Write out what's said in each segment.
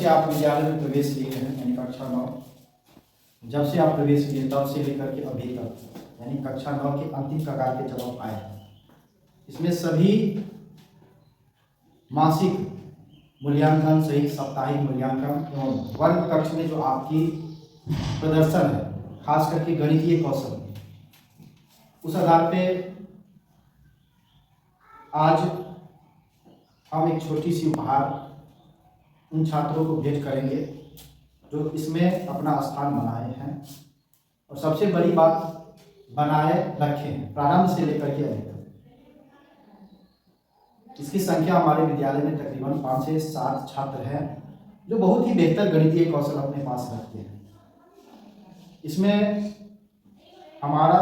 से आप विद्यालय में प्रवेश लिए हैं यानी कक्षा 9, जब से आप प्रवेश किए तब से लेकर के अभी तक यानी कक्षा 9 के अंतिम कगार पे जब आप आए हैं, इसमें सभी मासिक मूल्यांकन सहित साप्ताहिक मूल्यांकन एवं वर्ग कक्ष में जो आपकी प्रदर्शन है, खास करके गणितीय कौशल, उस आधार पे आज हम एक छोटी सी उपहार उन छात्रों को भेंट करेंगे जो इसमें अपना स्थान बनाए हैं और सबसे बड़ी बात बनाए रखे हैं प्रारंभ से लेकर के अभी तक। इसकी संख्या हमारे विद्यालय में तकरीबन 5 से 7 छात्र हैं जो बहुत ही बेहतर गणितीय कौशल अपने पास रखते हैं। इसमें हमारा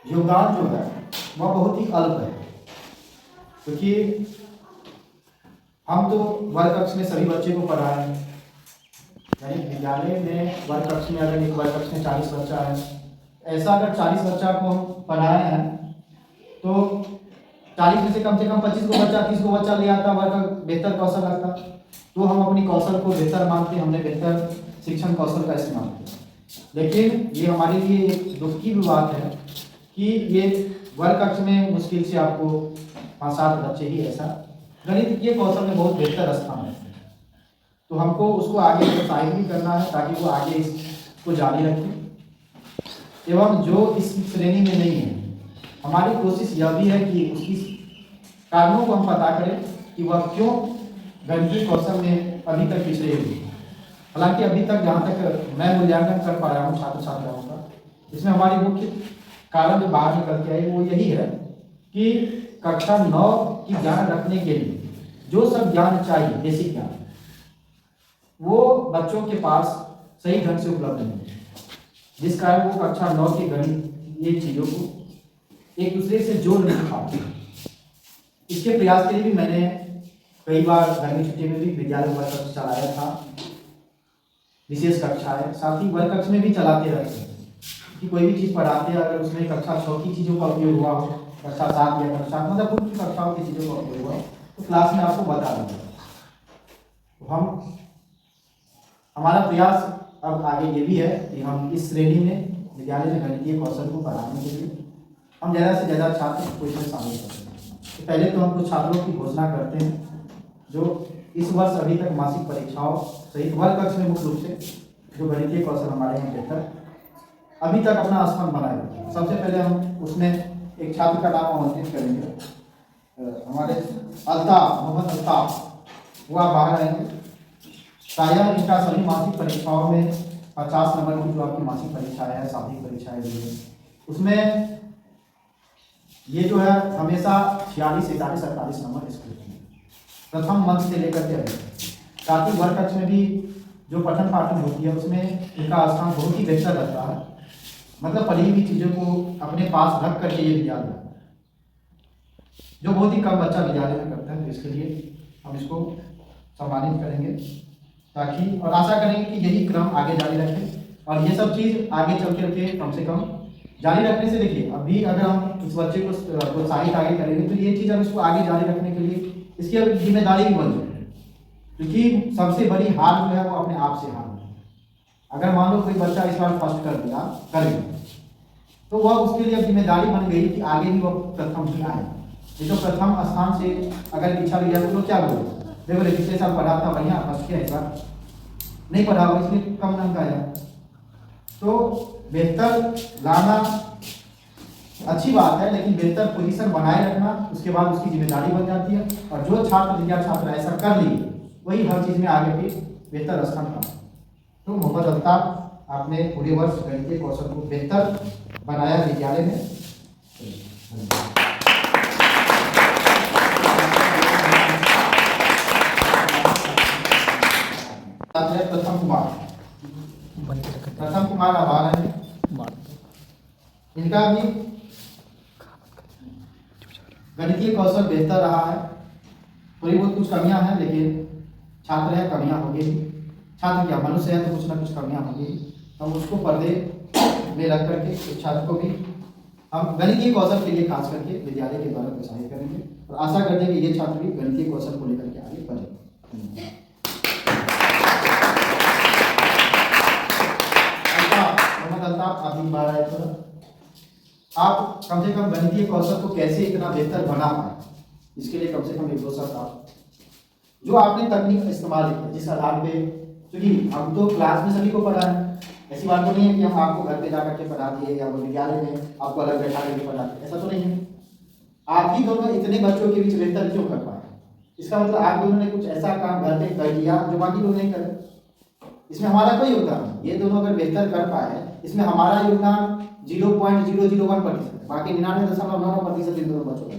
योगदान जो है वह बहुत ही अल्प है, क्योंकि हम तो वर्ग कक्ष में सभी बच्चे को पढ़ाए हैं, यानी विद्यालय में वर्ग कक्ष में अगर एक वर्ग कक्ष में 40 बच्चा है, ऐसा अगर 40 बच्चा को हम पढ़ाए हैं तो 40 में से कम 25 को बच्चा 30 को बच्चा ले आता वर्ग का बेहतर कौशल रखता, तो हम अपनी कौशल को बेहतर मानते, हमने बेहतर शिक्षण कौशल का इस्तेमाल किया। लेकिन ये हमारे लिए एक दुख की भी बात है कि ये वर्ग कक्ष में मुश्किल से आपको 5-7 बच्चे ही ऐसा गणितीय कौशल में बहुत बेहतर स्थान है, तो हमको उसको आगे प्रोत्साहित भी करना है ताकि वो आगे इसको जारी रखें। एवं जो इस श्रेणी में नहीं है, हमारी कोशिश यह भी है कि उसकी कारणों को हम पता करें कि वह क्यों गणितीय कौशल में अभी तक पिछड़े हुए। हालांकि अभी तक जहाँ तक मैं मूल्यांकन कर पा रहा हूँ छात्र छात्राओं का, इसमें हमारी मुख्य कारण जो बाहर निकल के आई वो यही है कि कक्षा 9 की ज्ञान रखने के लिए जो सब ज्ञान चाहिए, बेसिक ज्ञान, वो बच्चों के पास सही ढंग से उपलब्ध नहीं है, जिस कारण वो कक्षा 9 के गणितीय चीज़ों को एक दूसरे से जोड़ नहीं पाते। इसके प्रयास के लिए भी मैंने कई बार गर्मी छुट्टी में भी विद्यालय वर्ग कक्ष चलाया था, विशेष कक्षाएं, साथ ही वर्ग कक्ष में भी चलाते रहते हैं कि कोई भी चीज़ पढ़ाते हैं, अगर उसमें कक्षा 6 की चीज़ों का उपयोग हुआ हो, कक्षा 7 या कक्षा मतलब पूरी कक्षाओं की चीज़ों का उपयोग हुआ तो क्लास में आपको बता देंगे। तो हमारा प्रयास अब आगे ये भी है कि हम इस श्रेणी में विद्यालय में गणितीय कौशल को बढ़ाने के लिए हम ज़्यादा से ज़्यादा छात्र को इसमें शामिल कर सकें। तो पहले तो हम कुछ छात्रों की घोषणा करते हैं जो इस वर्ष अभी तक मासिक परीक्षाओं सहित वर्ग कक्ष में मुख्य रूप से जो गणितीय कौशल हमारे यहाँ बेहतर अभी तक अपना स्थान बनाए। सबसे पहले हम उसमें एक छात्र का नाम आमंत्रित करेंगे, हमारे अल्ताफ, मोहम्मद अल्ताफ, वो आप बाहर आएंगे। शायद इनका सभी मासिक परीक्षाओं में 50 नंबर की जो आपकी मासिक परीक्षाएं हैं, साप्ताहिक परीक्षाएं दी है, उसमें ये जो है हमेशा 46, 47, 48 नंबर इसको प्रथम मंच से लेकर के अभी। साथ ही वर्ग कक्ष में भी जो पठन पाठन होती है उसमें इनका स्थान बहुत ही बेहतर रहता है, मतलब पढ़ी हुई चीज़ों को अपने पास रख करके ये विद्यालय जो बहुत ही कम बच्चा विद्यालय में करता है, तो इसके लिए हम इसको सम्मानित करेंगे ताकि और आशा करेंगे कि यही क्रम आगे जारी रखें और ये सब चीज़ आगे चल के कम से कम जारी रखने से, देखिए अभी अगर हम इस बच्चे को प्रोत्साहित आगे करेंगे तो ये चीज़ हम इसको आगे जारी रखने के लिए इसकी अब जिम्मेदारी भी बन जाए, क्योंकि सबसे बड़ी हार जो है वो अपने आप से हार है। अगर मान लो कोई बच्चा इस बार फर्स्ट कर दिया तो वह उसके लिए अब जिम्मेदारी बन गई कि आगे भी वह प्रथम ही आए। ये तो प्रथम स्थान से अगर पीछा भी जाए तो लोग क्या बोले, देखो पिछले साल पढ़ा था बढ़िया, फर्स्ट किया, इस बार नहीं पढ़ा हुआ इसलिए कम अंक आया। तो बेहतर लाना अच्छी बात है, लेकिन बेहतर पोजीशन बनाए रखना उसके बाद उसकी जिम्मेदारी बन जाती है, और जो छात्र या छात्रा ऐसा कर लिए वही हर चीज़ में आगे भी बेहतर स्थान पा। तो मोहम्मद अल्ताफ, आपने पूरे वर्ष गणितीय कौशल को बेहतर बनाया विद्यालय में। प्रथम कुमार आभार है, इनका भी गणितीय कौशल बेहतर रहा है। थोड़ी बहुत कुछ कमियां हैं, लेकिन छात्र है, कमियां होगी, छात्र क्या मनुष्य है तो कुछ ना कुछ कमियां होगी, हम उसको पर्दे में रख करके छात्र को भी हम गणितीय कौशल के लिए खास करके विद्यालय के द्वारा प्रोत्साहित करेंगे और आशा करते हैं कि ये छात्र भी गणितीय कौशल को लेकर के आगे बढ़े। एक बार आए थोड़ा, आप कम से कम गणितीय कौशल को कैसे इतना बेहतर बना पाए, इसके लिए कम से कम 1-2 सप्ताह जो आपने तकनीक इस्तेमाल की जिस आधार पे, क्योंकि हम तो क्लास में सभी को पढ़ा है, ऐसी बात तो नहीं है कि हम आपको घर पे जाकर के पढ़ा दिए या विद्यालय में आपको अलग बैठा करके पढ़ा दिए, ऐसा तो नहीं है। आप ही दोनों इतने बच्चों के बीच बेहतर क्यों कर पाए? इसका मतलब आप दोनों ने कुछ ऐसा काम घर पे कर दिया जो बाकी लोग नहीं करे, इसमें हमारा कोई योगदान नहीं। ये दोनों अगर बेहतर कर पाए इसमें हमारा योगदान 0.001%, बाकी 99.99% इन दोनों बच्चों का,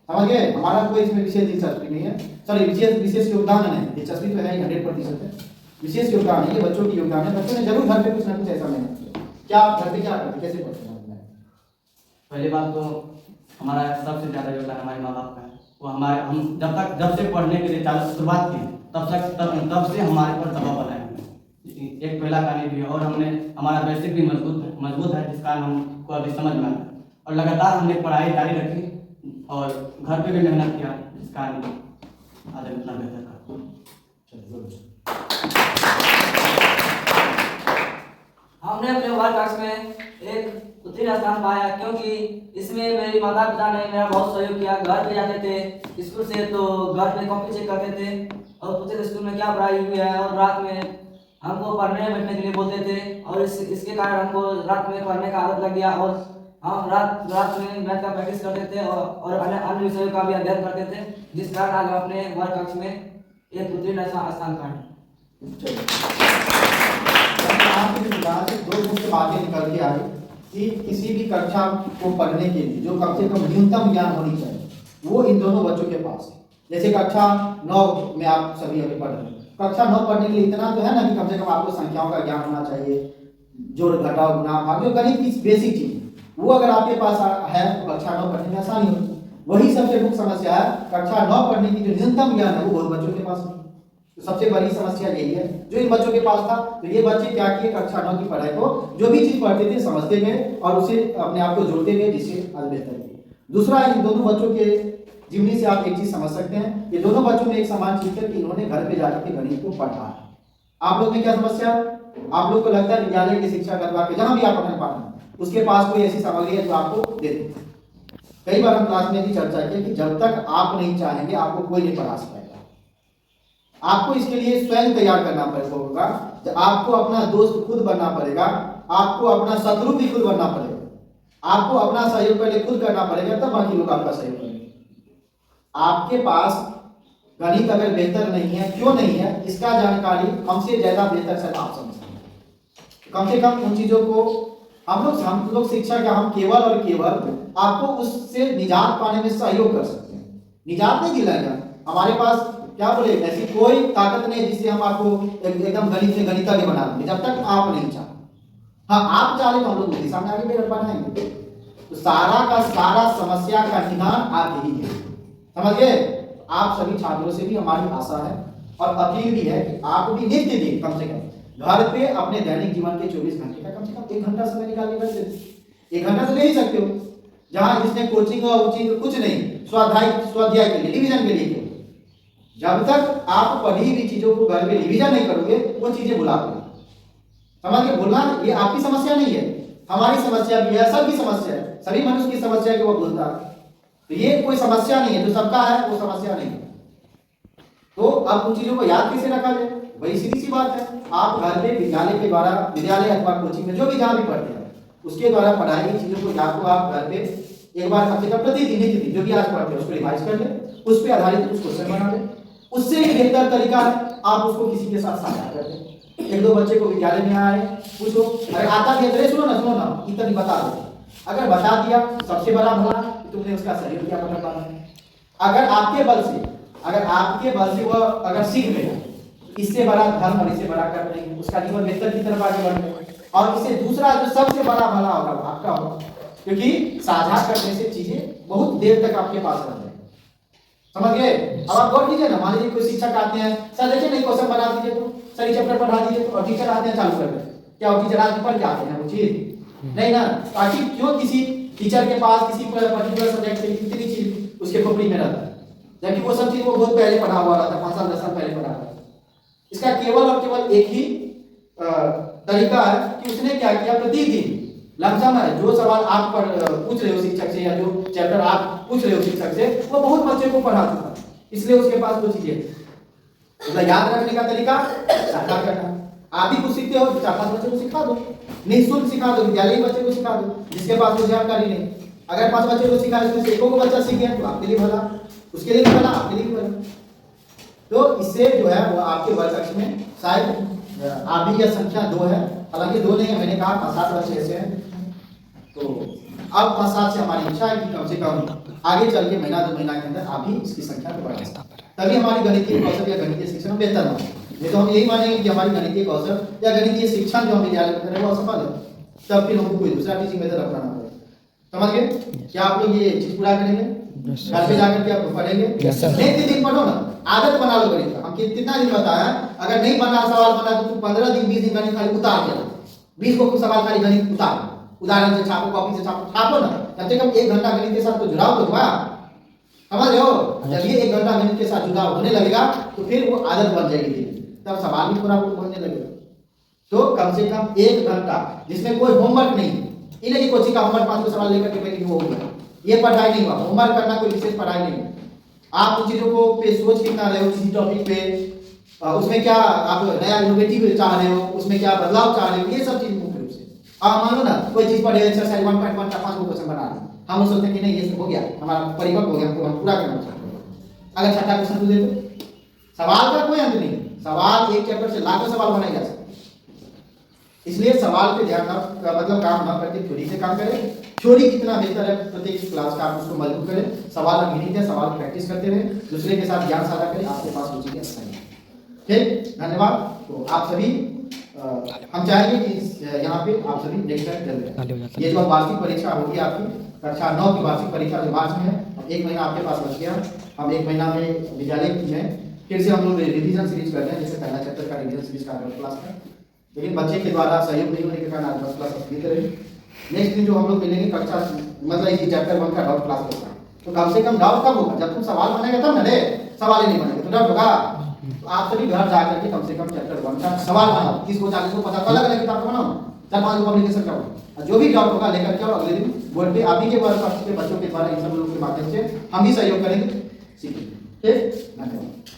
समझ गए? हमारा कोई इसमें विशेष दिलचस्पी नहीं है, सॉरी विशेष योगदान नहीं, दिलचस्पी तो है ही 100% है, विशेष योगदान है, ये बच्चों की योगदान है। बच्चों ने जरूर घर पे कुछ ना कुछ ऐसा मेहनत किया। क्या आप घर पे क्या करते, कैसे पढ़ते हैं? पहली बात तो हमारा सबसे ज़्यादा योगदान हमारे माँ बाप का है। वो हम जब से पढ़ने के लिए शुरुआत की तब से हमारे पर दबाव बनाए हुए एक पहला कहानी भी है, और हमारा बेसिक भी मजबूत है, जिस कारण हमको अभी समझ में आया, और लगातार हमने पढ़ाई जारी रखी और घर पे भी मेहनत किया, जिस कारण आज इतना बेहतर कर। हमने अपने वर्क में एक उत्तीर्ण स्थान पाया, क्योंकि इसमें मेरे माता पिता ने मेरा बहुत सहयोग किया। घर पे जाते थे स्कूल से तो घर पे कॉपी चेक करते थे और पूछते थे स्कूल में क्या पढ़ाई हुई है, और रात में हमको पढ़ने बैठने के लिए बोलते थे, और इसके कारण हमको रात में पढ़ने का आदत लग गया, और हम रात में मैथ का प्रैक्टिस करते थे और अन्य विषयों का भी अध्ययन करते थे, जिस कारण आज हम अपने वर्क कक्ष में एक उत्तीर्ण स्थान पाए। दो मुख्य बातें निकल के आई कि किसी भी कक्षा को पढ़ने के लिए जो कम से कम न्यूनतम ज्ञान होनी चाहिए वो इन दोनों बच्चों के पास है। जैसे कक्षा 9 में आप सभी अभी पढ़ रहे हैं, कक्षा 9 पढ़ने के लिए इतना तो है ना कि कम से कम आपको संख्याओं का ज्ञान होना चाहिए, जोड़ घटाव गुणा भाग, जो गणित की बेसिक चीज वो अगर आपके पास है तो कक्षा 9 पढ़ने में आसानी होगी। वही सबसे मुख्य समस्या है, कक्षा 9 पढ़ने की जो न्यूनतम ज्ञान है वो बहुत बच्चों के पास नहीं। तो सबसे बड़ी समस्या यही है जो इन बच्चों के पास था। तो ये बच्चे क्या किए, कक्षा 9 की पढ़ाई को जो भी चीज पढ़ते थे समझते गए और उसे अपने आप को जोड़ते गए, जिससे आज बेहतर किए। दूसरा, इन दोनों बच्चों के जीवनी से आप एक चीज समझ सकते हैं, ये दोनों बच्चों में एक समान चीज है कि इन्होंने घर पे जाकर के गणित को पढ़ा है। आप लोग में क्या समस्या है? आप लोग को लगता है विद्यालय के शिक्षा करवा के जहां भी आप अपने पास उसके पास कोई ऐसी सामग्री है जो आपको दे दे। कई बार हम क्लास में भी चर्चा की कि जब तक आप नहीं चाहेंगे आपको कोई नहीं पढ़ा सकेगा। आपको इसके लिए स्वयं तैयार करना पड़ेगा, आपको अपना दोस्त खुद बनना पड़ेगा, आपको अपना शत्रु भी खुद बनना पड़ेगा, आपको अपना सहयोग पहले खुद करना पड़ेगा, तब बाकी लोग आपका सहयोग करेंगे। आपके पास गणित अगर बेहतर नहीं है, क्यों नहीं है, इसका जानकारी हमसे ज्यादा बेहतर से आप समझते हैं। कम से कम उन चीजों को हम लोग शिक्षा का हम केवल और केवल आपको उससे निजात पाने में सहयोग कर सकते हैं, निजात नहीं दिलाएगा। हमारे पास क्या बोले, ऐसी कोई ताकत नहीं जिससे हम आपको एकदम गणित से गणितज्ञ बना देंगे, जब तक आप नहीं चाहे। हाँ, आप चाहे तो हम लोग दिशा में आगे बढ़ाएंगे। तो सारा का सारा समस्या का निदान आप ही है, समझ गए? आप सभी छात्रों से भी हमारी आशा है और अपील भी है कि आप भी नित्य दिन कम से कम घर पे अपने दैनिक जीवन के 24 घंटे का कम से कम 1 घंटा समय निकाल के बैठे। 1 घंटा तो ले ही सकते हो, जहां जिसने कोचिंग और उचिंग कुछ नहीं, स्वाध्याय के लिए, रिवीजन के लिए। जब तक आप पढ़ी हुई चीजों को घर में रिवीजन नहीं करोगे वो चीजें भुला दोगे। समझ के भूलना ये आपकी समस्या नहीं है, हमारी समस्या भी है, सबकी समस्या है, सभी मनुष्य की समस्या है कि वो भूलता है। तो ये कोई समस्या नहीं है, जो सबका है वो समस्या नहीं है। तो अब उन चीजों को याद कैसे रखा जाए, वही सीधी सी बात है। आप घर पे विद्यालय अथवा कोचिंग में जो भी जहां भी पढ़ते हैं उसके द्वारा पढ़ाई गई चीजों को या तो आप घर पे एक बार कम से कम प्रतिदिन जो भी आज पढ़ते हैं उसको रिवाइज कर ले, उस पर आधारित कुछ क्वेश्चन बना ले। उससे एक बेहतर तरीका है आप उसको किसी के साथ साझा कर दें। 1-2 बच्चे को विद्यालय में आए, पूछो, अगर आता भी है सुनो ना इतना बता दो। अगर बता दिया सबसे बड़ा भला तुमने उसका सहयोग किया पता पाना। अगर आपके बल से वो अगर सीख गया, इससे बड़ा धर्म और इससे बड़ा कर्म नहीं, उसका जीवन बेहतर की तरफ आगे बढ़ गया। और इससे दूसरा जो सबसे बड़ा भला होगा वो आपका होगा, क्योंकि साझा करने से चीजें बहुत देर तक आपके पास रहती है। समझ गए? अब आप गौर कीजिए ना, मान लीजिए कोई शिक्षक आते हैं, सर देखिए नहीं क्वेश्चन बना दीजिए तो, सर चैप्टर पढ़ा दीजिए तो, और टीचर आते हैं चालू कर दे, क्या वो टीचर आज पढ़ के आते हैं वो चीज नहीं ना। ताकि क्यों किसी टीचर के पास किसी पर्टिकुलर सब्जेक्ट से कितनी चीज उसके खोपड़ी में रहता है, जबकि वो सब चीज वो बहुत पहले पढ़ा हुआ रहता है, 5 साल 10 साल पहले पढ़ा हुआ है। इसका केवल और केवल एक ही तरीका है कि उसने क्या किया, प्रतिदिन लमसम है जो सवाल आप पूछ रहे हो शिक्षक से, या जो चैप्टर आप पूछ रहे हो शिक्षक से, वो बहुत बच्चे को पढ़ा चुका, इसलिए उसके पास वो चीजें मतलब याद रखने का तरीका साझा करना। आप भी कुछ सीखते हो, 4-5 बच्चे को सिखा दो, निःशुल्क सिखा दो, विद्यालय बच्चे को सिखा दो जिसके पास वो जानकारी नहीं। अगर 5 बच्चे को सिखा, इसमें से एक को बच्चा सीख गया तो आपके लिए भला, उसके लिए भी भला, आपके लिए भी भला। तो इससे जो है वो आपके वर्ग कक्ष में शायद अभी यह संख्या 2 है, हालांकि 2 नहीं है, मैंने कहा 5-7 बच्चे ऐसे हैं। तो अब 5-7 से हमारी इच्छा है कि कम से कम आगे चल के महीना 2 महीना के अंदर आप भी इसकी संख्या को बढ़ाएं, तभी हमारी गणितीय कौशल या गणितीय शिक्षण बेहतर हो। नहीं तो हम यही मानेंगे कि हमारी गणितीय कौशल या गणितीय शिक्षण जो हम विद्यालय में कर रहे हैं वो असफल है, तब फिर हमको कोई दूसरा टीचिंग मेथड अपनाना पड़ेगा। समझ गए? क्या आप लोग ये चीज पूरा करेंगे? घर पे जाकर के आप पढ़ेंगे? नहीं, दिन पढ़ो ना, आदत बना लो गणित का। हम कितना दिन बताया, अगर नहीं बना सवाल बना तो 15 दिन 20 दिन गणित खाली उतार देना, 20 को सवाल खाली गणित उतार, उदाहरण से छापो, कॉपी से छापो ना, कम से कम 1 घंटा गणित के साथ तो जुड़ाव तो हुआ। समझ रहे हो? जब ये 1 घंटा गणित के साथ जुड़ाव होने लगेगा तो फिर वो आदत बन जाएगी, तब सवाल भी थोड़ा बहुत बनने लगेगा। तो कम से कम 1 घंटा जिसमें कोई होमवर्क नहीं, इन्हें की कोचिंग का होमवर्क 5 सवाल लेकर के बैठे वो हो गया, ये पढ़ाई नहीं हुआ, होमवर्क करना कोई विशेष पढ़ाई नहीं। आप उन चीजों को पे सोच कितना रहे हो किसी टॉपिक पे, उसमें क्या आप नया इनोवेटिव चाह रहे हो, उसमें क्या बदलाव चाह रहे हो, ये सब चीज मुख्य रूप से। आप मान लो ना कोई चीज पढ़े, एक्सरसाइज 1.1 का 5 क्वेश्चन बना रहे, हम सोचते हैं कि नहीं ये सब हो गया, हमारा परिपक्व हो गया, हमको हम पूरा करना चाहते हैं। अगर 6ठा क्वेश्चन दे दो, सवाल का कोई अंत नहीं, सवाल एक चैप्टर से लाखों सवाल बनाए जा सकते। इसलिए सवाल पे ध्यान का मतलब काम ना करके थ्योरी से काम करें। थ्योरी कितना बेहतर है, प्रत्येक क्लास का आप उसको मजबूत करें, सवाल अनगिनत है, सवाल प्रैक्टिस करते रहे, दूसरे के साथ ज्ञान साझा करें, आपके पास वो चीजें अच्छा है। ठीक, धन्यवाद। तो आप सभी हम चाहेंगे कि यहाँ पे आप सभी नेक्स्ट टाइम, ये जो वार्षिक परीक्षा होगी आपकी कक्षा 9 की वार्षिक परीक्षा जो मार्च में है, 1 महीना आपके पास बच गया। हम 1 महीना में विद्यालय में फिर से हम लोग रिवीजन सीरीज कर रहे हैं, जैसे पहला चैप्टर का रिवीजन सीरीज का क्लास का, लेकिन बच्चे के द्वारा सहयोग नहीं होने के कारण आज 10 क्लास देते रहे। नेक्स्ट दिन जो हम लोग मिलेंगे कक्षा मतलब इसी चैप्टर 1 का डाउट क्लास होगा। तो कम से कम डाउट कब होगा, जब तुम सवाल बनेगा तब ना, रे सवाल ही नहीं बनेगा तो डाउट होगा। तो आप सभी घर जाकर के कम से कम चैप्टर 1 का सवाल बनाओ, 30 को 40 को पता तो अलग अलग किताब का बनाओ, 4-5 पब्लिकेशन करो, जो भी डाउट होगा लेकर के आओ। अगले दिन बोर्ड पे आप ही के वर्ग के बच्चों के द्वारा इन सब लोगों के माध्यम से हम भी सहयोग करेंगे, सीखेंगे। ठीक, धन्यवाद।